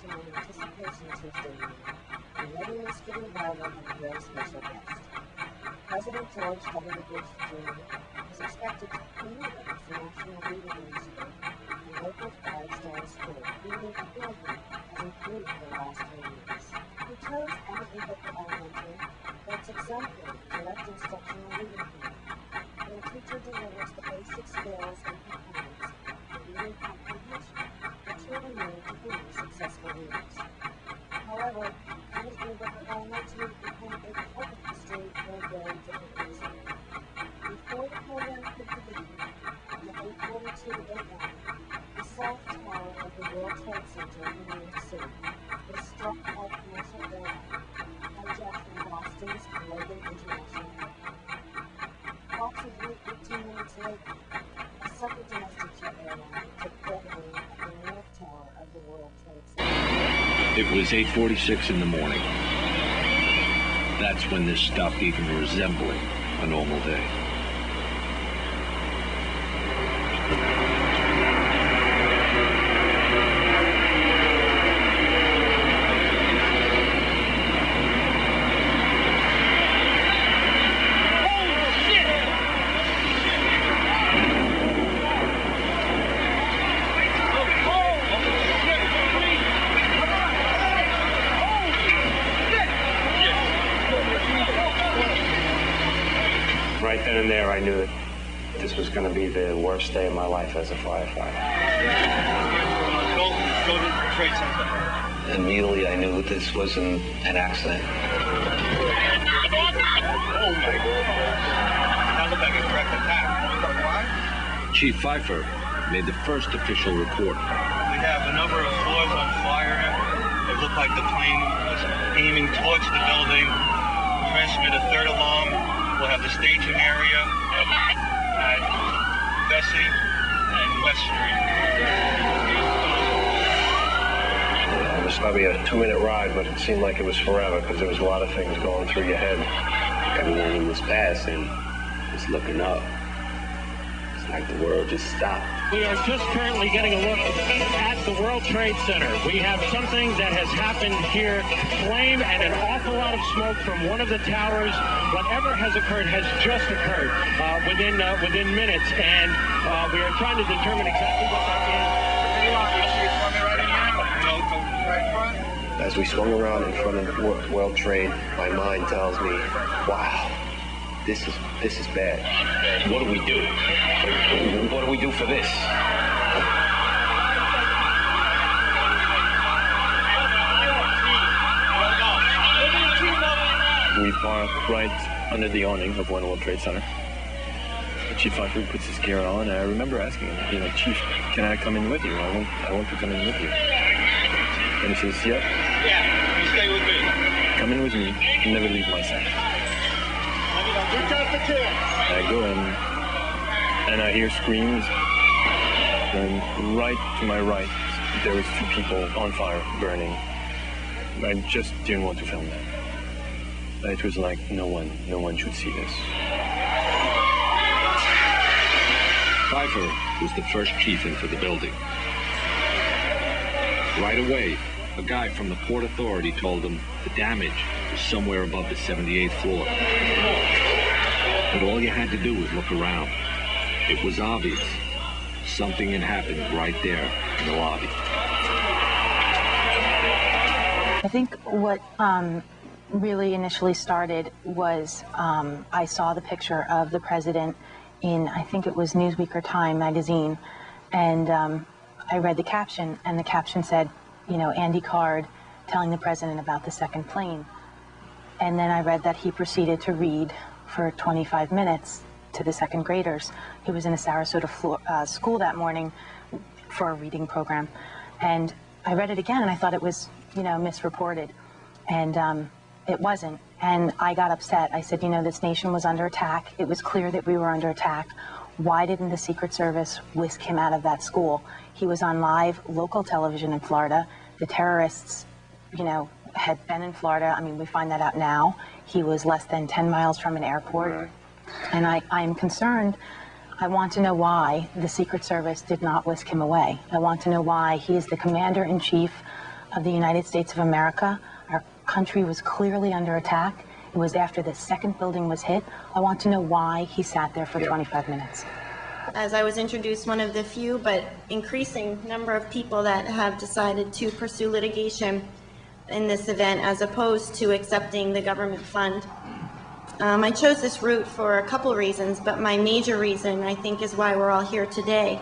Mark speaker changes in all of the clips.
Speaker 1: in anticipation Tuesday morning, and readiness for the arrival of a very special guest. President George W. Bush Jr. is expected to commute the National Reading Initiative and local flags down the school, leading a building has improved for the last 3 years. He chose Anthony Hooker Elementary for its exemplary direct instructional reading plan, where a teacher delivers the basic skills and components of reading comprehension that children need to be successful readers. However, Anthony Hooker Elementary became a part of history for a very different reason. Before the program could begin, at 8:42 a.m., the South Tower of the World Trade Center in New York City was struck by a commercial airline hijacked from Boston's Logan International Airport. Approximately 18 minutes later, a second domestic jet airline took dead aim at the North Tower of the World Trade Center.
Speaker 2: It was 8:46 in the morning. That's when this stopped even resembling a normal day.
Speaker 3: Right then and there, I knew that this was going to be the worst day of my life as a firefighter.
Speaker 4: Go to the Trade Center.
Speaker 5: Immediately, I knew this wasn't an accident.
Speaker 4: Oh my God. That looked like a direct attack.
Speaker 2: Chief Pfeiffer made the first official report.
Speaker 4: We have a number of floors on fire. It looked like the plane was aiming towards the building. Transmit a third alarm. We'll have the staging area at Bessie and West Street.
Speaker 3: It was probably a 2-minute ride, but it seemed like it was forever because there was a lot of things going through your head.
Speaker 5: Everyone was passing, just looking up. It's like the world just stopped.
Speaker 6: We are just currently getting a look at the World Trade Center. We have something that has happened here. Flame and an awful lot of smoke from one of the towers. Whatever has occurred has just occurred within minutes, and we are trying to determine exactly what that is.
Speaker 3: As we swung around in front of World Trade, my mind tells me, wow, this is bad.
Speaker 5: What do we do? What do we do for this?
Speaker 7: We parked right under the awning of One World Trade Center. Chief Pfeiffer puts his gear on, and I remember asking him, Chief, can I come in with you? I want to come in with you. And he says, yeah.
Speaker 4: Yeah, you stay with me.
Speaker 7: Come in with me, and never leave my side. I go in, and I hear screams, and right to my right, there was 2 people on fire, burning. I just didn't want to film that. It was like no one should see this.
Speaker 2: Pfeiffer was the first chief into the building. Right away, a guy from the Port Authority told him the damage was somewhere above the 78th floor. But all you had to do was look around. It was obvious. Something had happened right there in the lobby.
Speaker 8: I think what really initially started was I saw the picture of the president in, I think it was Newsweek or Time magazine, and I read the caption, and the caption said, Andy Card telling the president about the second plane. And then I read that he proceeded to read for 25 minutes to the second graders. He was in a Sarasota school that morning for a reading program. And I read it again, and I thought it was, misreported. And it wasn't. And I got upset. I said, this nation was under attack. It was clear that we were under attack. Why didn't the Secret Service whisk him out of that school? He was on live local television in Florida. The terrorists, had been in Florida. I mean, we find that out now. He was less than 10 miles from an airport. Right. And I'm concerned. I want to know why the Secret Service did not whisk him away. I want to know why he is the commander-in-chief of the United States of America. Our country was clearly under attack. It was after the second building was hit. I want to know why he sat there for 25 minutes.
Speaker 9: As I was introduced, one of the few but increasing number of people that have decided to pursue litigation in this event as opposed to accepting the government fund. I chose this route for a couple reasons, but my major reason, I think, is why we're all here today,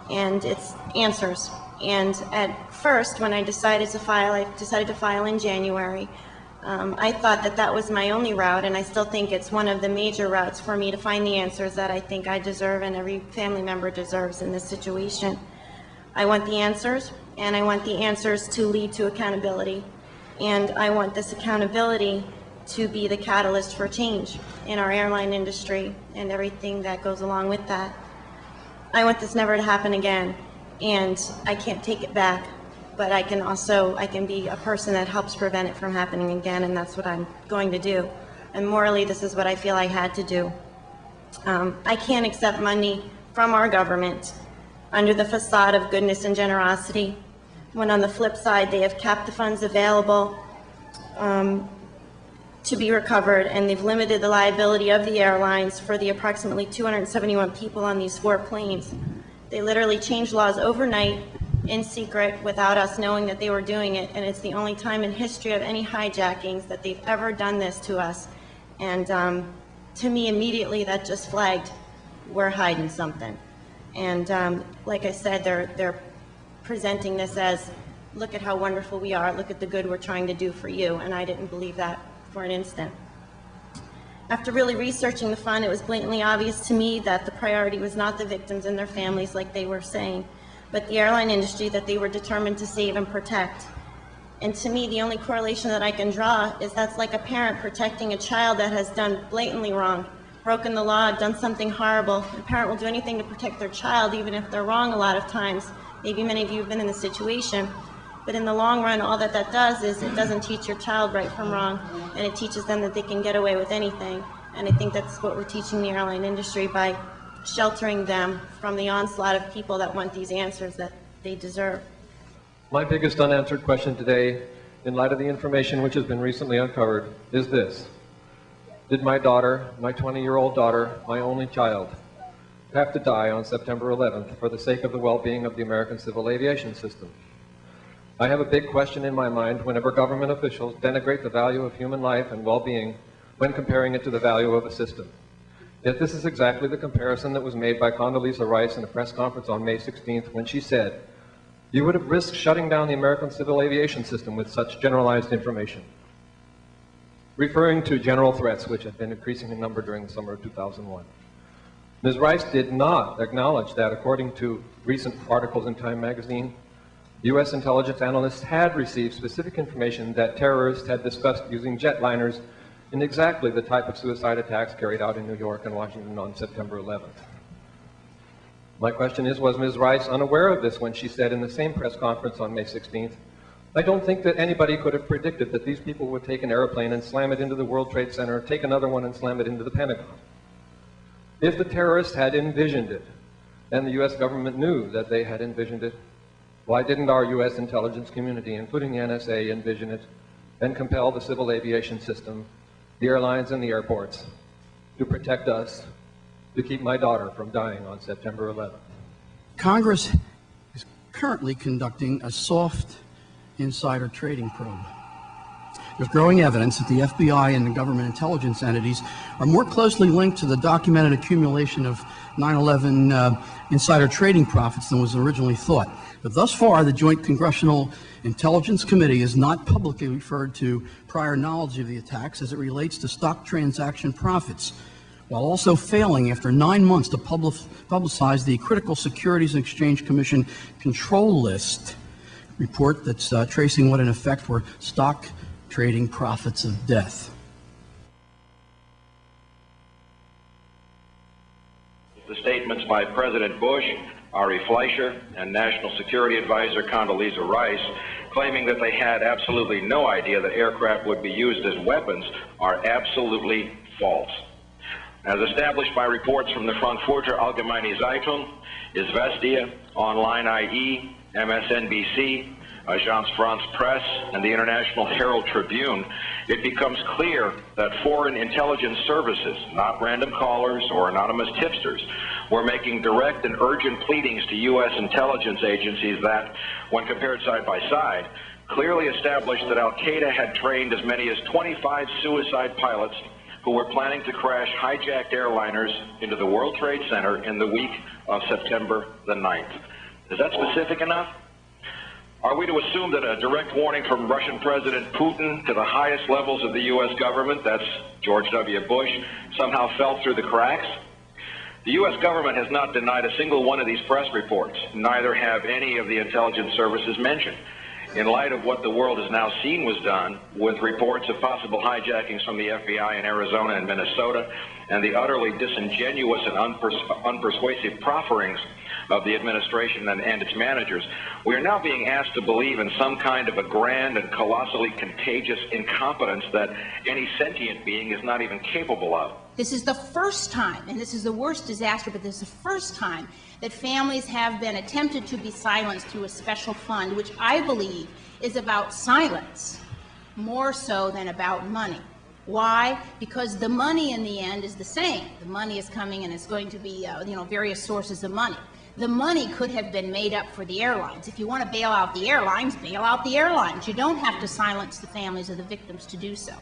Speaker 9: and it's answers. And at first, when I decided to file in January. I thought that that was my only route, and I still think it's one of the major routes for me to find the answers that I think I deserve and every family member deserves in this situation. I want the answers, and I want the answers to lead to accountability. And I want this accountability to be the catalyst for change in our airline industry and everything that goes along with that. I want this never to happen again, and I can't take it back. But I can be a person that helps prevent it from happening again, and that's what I'm going to do. And morally, this is what I feel I had to do. I can't accept money from our government under the facade of goodness and generosity, when on the flip side, they have capped the funds available to be recovered, and they've limited the liability of the airlines for the approximately 271 people on these 4 planes. They literally changed laws overnight, in secret, without us knowing that they were doing it, and it's the only time in history of any hijackings that they've ever done this to us. And to me, immediately, that just flagged, we're hiding something. And like I said, they're presenting this as, look at how wonderful we are, look at the good we're trying to do for you, and I didn't believe that for an instant. After really researching the fund, it was blatantly obvious to me that the priority was not the victims and their families, like they were saying, but the airline industry that they were determined to save and protect. And to me, the only correlation that I can draw is that's like a parent protecting a child that has done blatantly wrong, broken the law, done something horrible. A parent will do anything to protect their child, even if they're wrong a lot of times. Maybe many of you have been in the situation. But in the long run, all that does is it doesn't teach your child right from wrong, and it teaches them that they can get away with anything. And I think that's what we're teaching the airline industry by sheltering them from the onslaught of people that want these answers that they deserve.
Speaker 10: My biggest unanswered question today, in light of the information which has been recently uncovered, is this. Did my daughter, my 20-year-old daughter, my only child, have to die on September 11th for the sake of the well-being of the American civil aviation system? I have a big question in my mind whenever government officials denigrate the value of human life and well-being when comparing it to the value of a system. Yet this is exactly the comparison that was made by Condoleezza Rice in a press conference on May 16th when she said, "You would have risked shutting down the American civil aviation system with such generalized information," referring to general threats which had been increasing in number during the summer of 2001. Ms. Rice did not acknowledge that, according to recent articles in Time magazine, U.S. intelligence analysts had received specific information that terrorists had discussed using jetliners in exactly the type of suicide attacks carried out in New York and Washington on September 11th. My question is, was Ms. Rice unaware of this when she said in the same press conference on May 16th, "I don't think that anybody could have predicted that these people would take an airplane and slam it into the World Trade Center, take another one and slam it into the Pentagon." If the terrorists had envisioned it, and the U.S. government knew that they had envisioned it, why didn't our U.S. intelligence community, including the NSA, envision it and compel the civil aviation system, the airlines and the airports, to protect us, to keep my daughter from dying on September 11th?
Speaker 11: Congress is currently conducting a soft insider trading probe. There's growing evidence that the FBI and the government intelligence entities are more closely linked to the documented accumulation of 9/11 insider trading profits than was originally thought. But thus far, the Joint Congressional Intelligence Committee has not publicly referred to prior knowledge of the attacks as it relates to stock transaction profits, while also failing after 9 months to publicize the Critical Securities and Exchange Commission control list report that's tracing what in effect were stock trading profits of death.
Speaker 12: The statements by President Bush, Ari Fleischer, and National Security Advisor Condoleezza Rice claiming that they had absolutely no idea that aircraft would be used as weapons are absolutely false. As established by reports from the Frankfurter Allgemeine Zeitung, Izvestia, Online IE, MSNBC, Agence France Presse, and the International Herald Tribune, it becomes clear that foreign intelligence services, not random callers or anonymous tipsters, were making direct and urgent pleadings to U.S. intelligence agencies that, when compared side by side, clearly established that Al-Qaeda had trained as many as 25 suicide pilots who were planning to crash hijacked airliners into the World Trade Center in the week of September the 9th. Is that specific enough? Are we to assume that a direct warning from Russian President Putin to the highest levels of the U.S. government, that's George W. Bush, somehow fell through the cracks? The U.S. government has not denied a single one of these press reports, neither have any of the intelligence services mentioned. In light of what the world has now seen was done, with reports of possible hijackings from the FBI in Arizona and Minnesota, and the utterly disingenuous and unpersuasive profferings of the administration and its managers, we are now being asked to believe in some kind of a grand and colossally contagious incompetence that any sentient being is not even capable of.
Speaker 13: This is the first time, and this is the worst disaster, but this is the first time that families have been attempted to be silenced through a special fund, which I believe is about silence more so than about money. Why? Because the money in the end is the same. The money is coming and it's going to be, various sources of money. The money could have been made up for the airlines. If you want to bail out the airlines, bail out the airlines. You don't have to silence the families of the victims to do so.